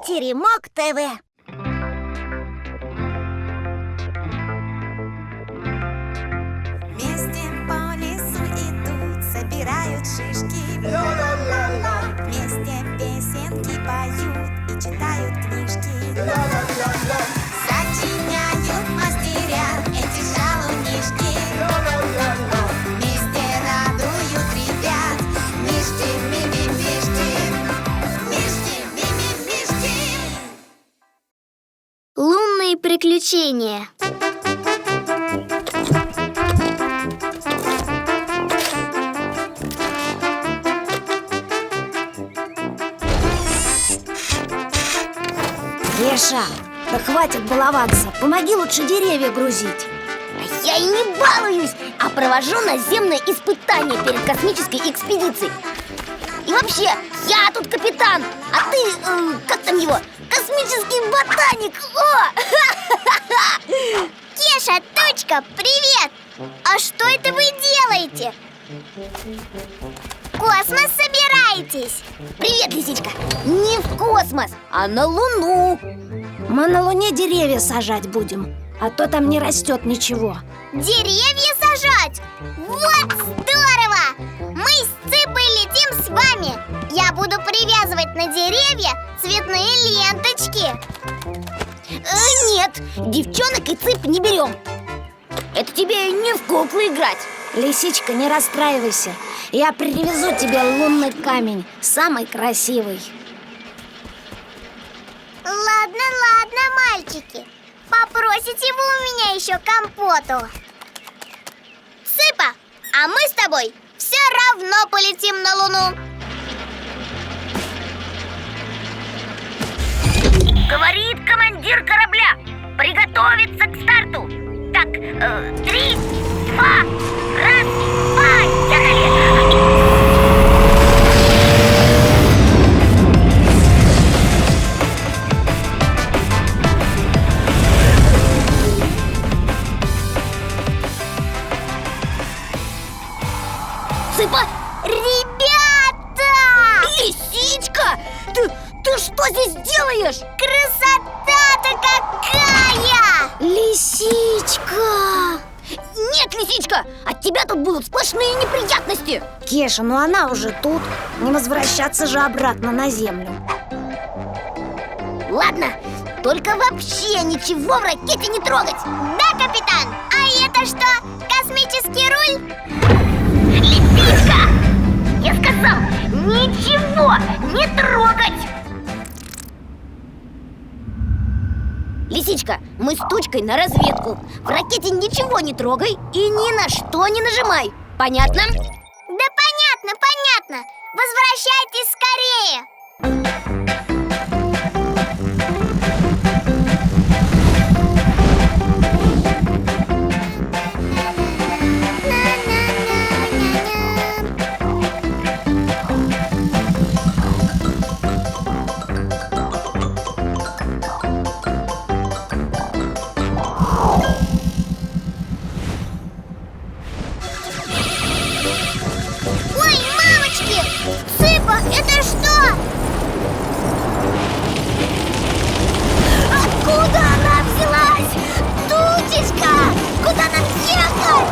Теремок ТВ. Вместе по лесу идут, собирают шишки. Ла-ла-ла-ла. Вместе песенки поют и читают книжки. Ла-ла-ла-ла. Сочиняют мастеря эти шалунишки. Ла-ла-ла-ла. Вместе радуют ребят. Мишки, ми-ми-мишки. Мишки, ми-ми-мишки. Лунные приключения. Кеша, да хватит баловаться, помоги лучше деревья грузить. Я и не балуюсь, а провожу наземное испытание перед космической экспедицией. И вообще, я тут капитан, а ты, как там его, космический ботаник. О! Кеша, Тучка, привет! А что это вы делаете? В космос собираетесь? Привет, лисичка. Не в космос, а на Луну. Мы на Луне деревья сажать будем, а то там не растет ничего. Деревья сажать? Вот здорово! Мы с Цыпой летим с вами. Я буду привязывать на деревья цветные ленточки. Нет, девчонок и Цып не берем. Это тебе не в куклы играть. Лисичка, не расстраивайся, я привезу тебе лунный камень, самый красивый. Ладно, ладно, мальчики. Попросите вы у меня еще компоту. Цыпа, а мы с тобой все равно полетим на Луну. Говорит командир корабля. Приготовиться к старту. Так, 3, 2, 1, поехали! Цыпа! Ребята! Лисичка! Ты что здесь делаешь? Красота-то какая! Лисичка! Нет, лисичка! От тебя тут будут сплошные неприятности! Кеша, ну она уже тут, не возвращаться же обратно на землю. Ладно, только вообще ничего в ракете не трогать. Да, капитан? А это что, космический руль? Лисичка! Я сказал, ничего не трогать! Лисичка, мы с Тучкой на разведку. В ракете ничего не трогай и ни на что не нажимай. Понятно? Да понятно, понятно. Возвращайтесь скорее. Ой, мамочки! Цыпа, это что? Откуда она взялась? Тучечка, куда нам ехать?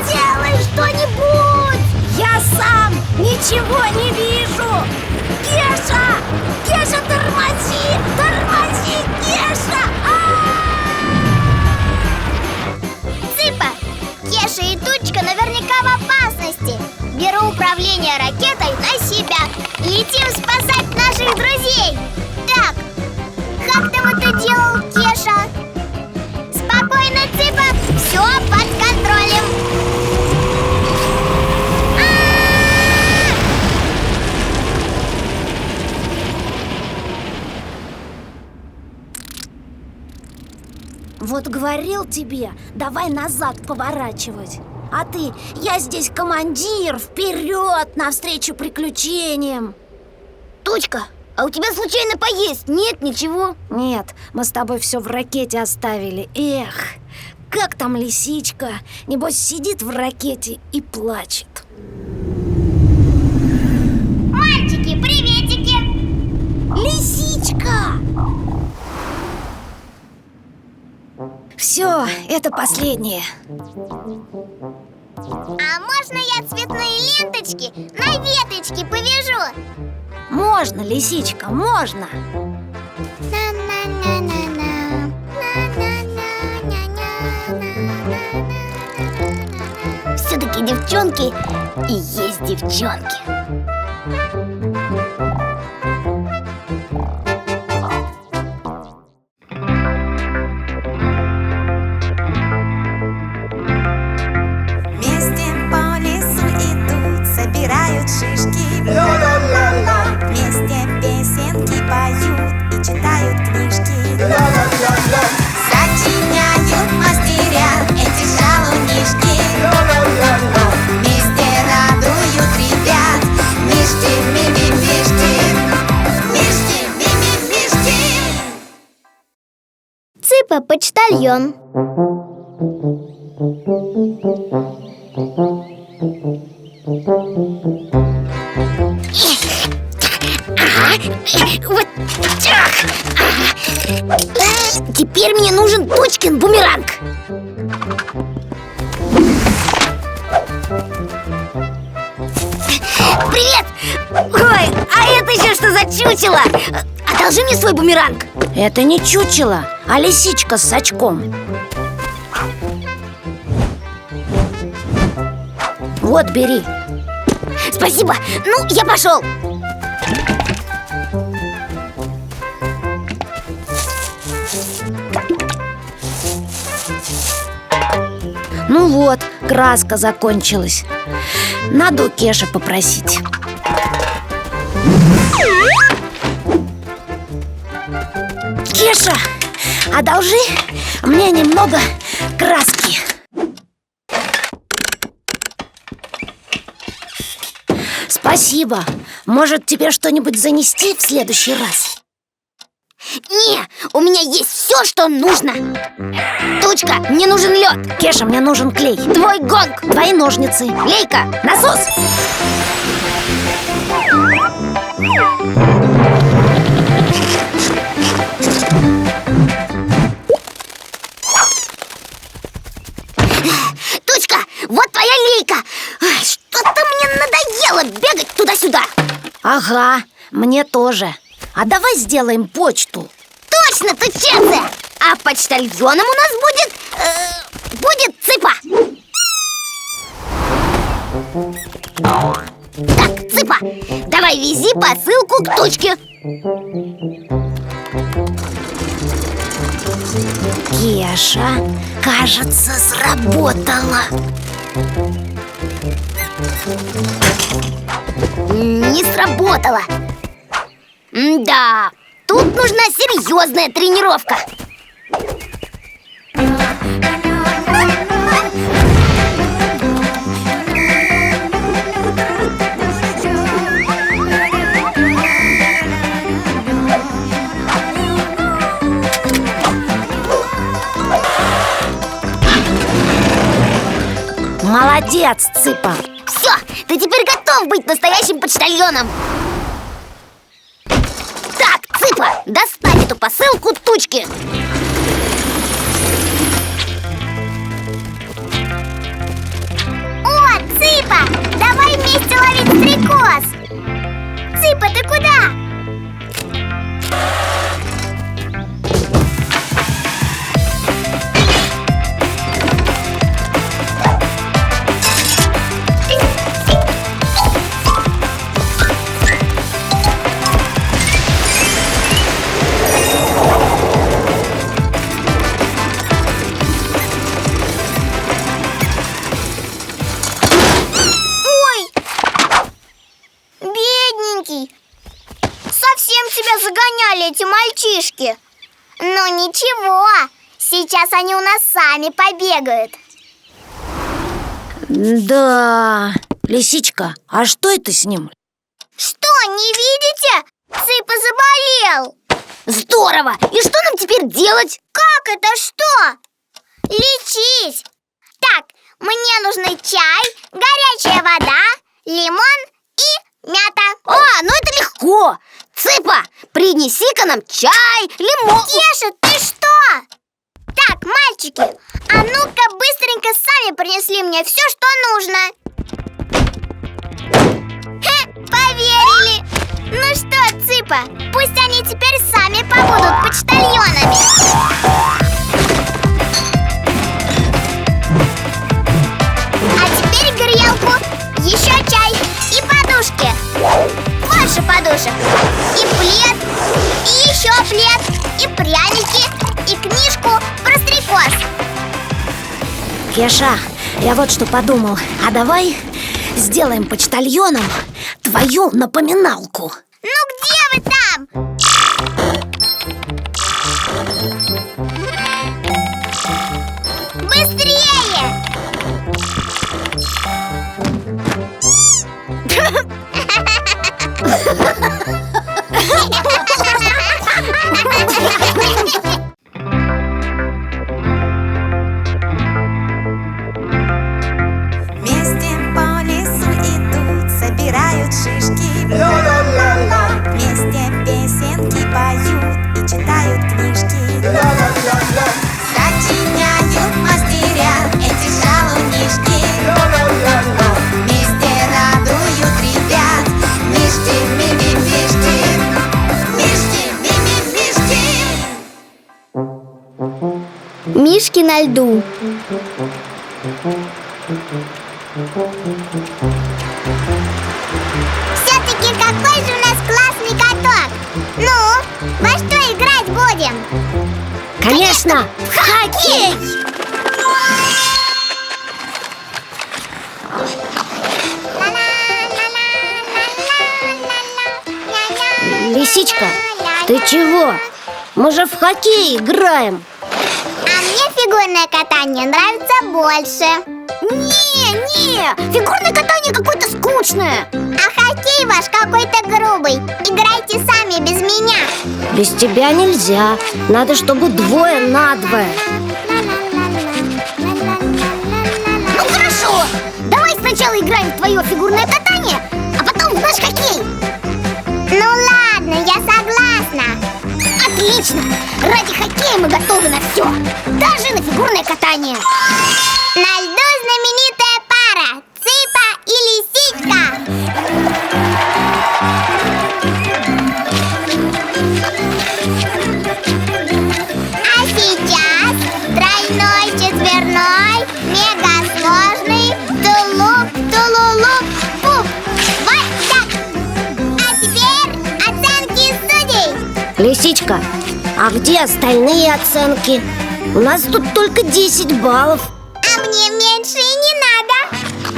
Сделай что-нибудь! Я сам ничего не вижу! Кеша! Кеша, тормози! Тормози, Кеша! Цыпа, Кеша и Тучка наверняка в опасности. Беру управление ракетой на себя. Летим спасать наших друзей. Так, как там это делал Кеша? Спокойно, Цыпа, все под контролем. Вот говорил тебе, давай назад поворачивать. А ты, я здесь командир, вперед, навстречу приключениям. Тучка, а у тебя случайно поесть нет ничего? Нет, мы с тобой все в ракете оставили. Эх, как там лисичка? Небось сидит в ракете и плачет. Мальчики, приветики! Лисичка! Это последнее. А можно я цветные ленточки на веточке повяжу? Можно, лисичка, можно. Все-таки девчонки и есть девчонки. Вместе по лесу идут, собирают шишки. Вместе песенки поют и читают книжки. Сочиняют мастеря эти шалунишки. Вместе радуют ребят. Мишки, мими-мишки. Мишки, мими-мишки. Цыпа почтальон. Вот так. Теперь мне нужен Тучкин бумеранг. Привет! Ой, а это еще что за чучело? Одолжи мне свой бумеранг. Это не чучело, а лисичка с очком. Вот, бери. Спасибо, ну, я пошел. Ну вот, краска закончилась. Надо у Кеши попросить. Кеша, одолжи мне немного краски. Спасибо. Может, тебе что-нибудь занести в следующий раз? Не, у меня есть все, что нужно. Тучка, мне нужен лед. Кеша, мне нужен клей. Твой гонг. Твои ножницы. Лейка, насос. Тучка, вот твоя лейка. Ай, что-то мне надоело бегать туда-сюда. Ага, мне тоже. А давай сделаем почту. Точно, тученция. А почтальоном у нас будет Цыпа. Так, Цыпа, давай вези посылку к Тучке. Кеша, кажется, сработало. Не сработало. Да, тут нужна серьезная тренировка. Молодец, Цыпа. Все, ты теперь готов быть настоящим почтальоном. Так, Цыпа, доставь эту посылку Тучке. О, Цыпа, давай вместе ловить стрекоз. Цыпа, ты куда? Совсем тебя загоняли эти мальчишки. Но ничего, сейчас они у нас сами побегают. Да, лисичка, а что это с ним? Что, не видите? Цыпа заболел. Здорово! И что нам теперь делать? Как это что? Лечись. Так, мне нужны чай, горячая вода, лимон и мята. Ну это легко! Цыпа, принеси-ка нам чай, лимон. Кеша, ты что? Так, мальчики, а ну-ка быстренько сами принесли мне все, что нужно. Поверили. Ну что, Цыпа, пусть они теперь сами побудут почтальонами. А теперь грелку, еще чай и подушки. Больше подушек. И плед, и еще плед, и пряники, и книжку про стрекоз. Кеша, я вот что подумал. А давай сделаем почтальоном твою напоминалку. Ну где вы там? Быстрее! Вместе по лесу идут, собирают шишки. Вместе песенки поют и читают книжки. Сочиняют мастеря эти шалунишки. Вместе радуют ребят. Мишки, мимимишки. Мишки, мимимишки. Мишки на льду. Все-таки какой же у нас классный каток. Ну, во что играть будем? Конечно, в хоккей! Лисичка, ты чего? Мы же в хоккей играем. А мне фигурное катание нравится больше. Не, фигурное катание какое-то скучное. А хоккей ваш какой-то грубый. Играйте сами без меня. Без тебя нельзя. Надо, чтобы 2 на 2. Ну хорошо, давай сначала играем в твое фигурное катание, а потом в наш хоккей. Ну ладно, я согласна. Отлично, ради хоккея мы готовы на все. Даже на фигурное катание. На льду знаменитая пара Цыпа и Лисичка. А сейчас тройной, четверной, мегасложный тулуп, тулулуп, пуп. Вот так. А теперь оценки судей. Лисичка, а где остальные оценки? У нас тут только 10 баллов. А мне меньше и не надо.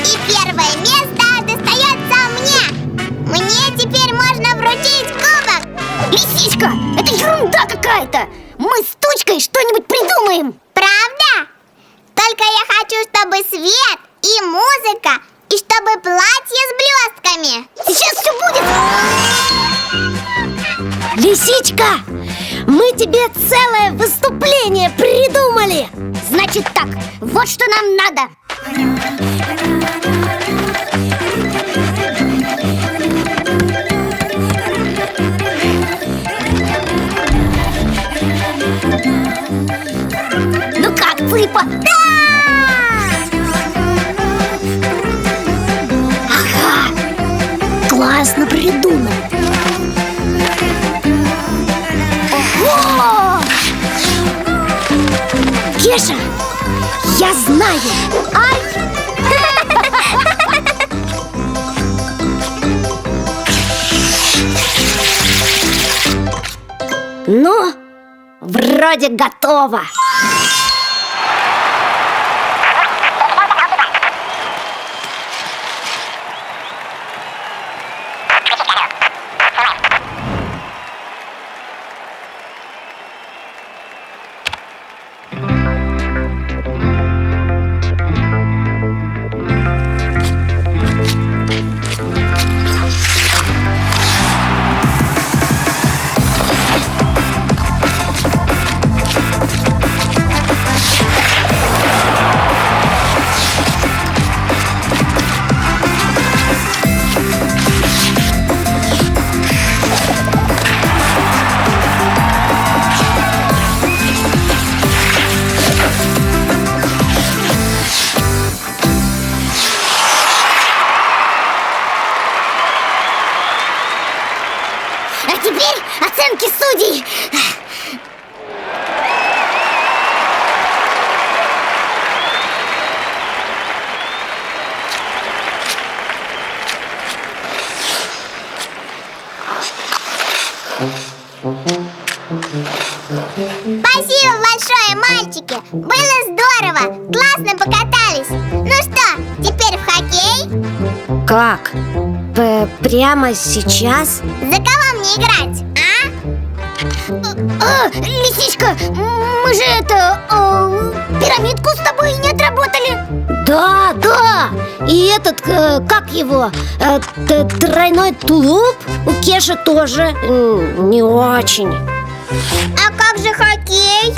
И первое место достается мне. Мне теперь можно вручить кубок. Лисичка, это ерунда какая-то. Мы с Тучкой что-нибудь придумаем. Правда? Только я хочу, чтобы свет и музыка, и чтобы платье с блестками. Сейчас все будет. Лисичка, мы тебе целое выступление придумали. Значит так, вот что нам надо. Ну как, Цыпа? Да! Ага, классно придумал. Ого! Кеша, я знаю. Ай! Ну, вроде готово. теперь оценки судей. Спасибо большое, мальчики! Было здорово! Классно покатались! Ну что, теперь в хоккей? Как? Прямо сейчас? За кого мне играть, а? Лисичка, мы же пирамидку с тобой не отработали. Да. И этот, как его, тройной тулуп у Кеши тоже не очень. А как же хоккей?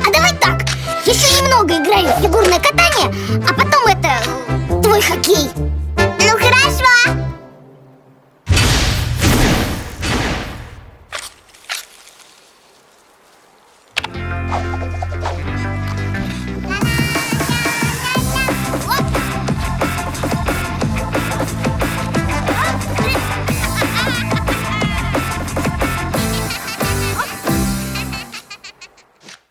А давай так, еще немного играем в фигурное катание, а потом твой хоккей.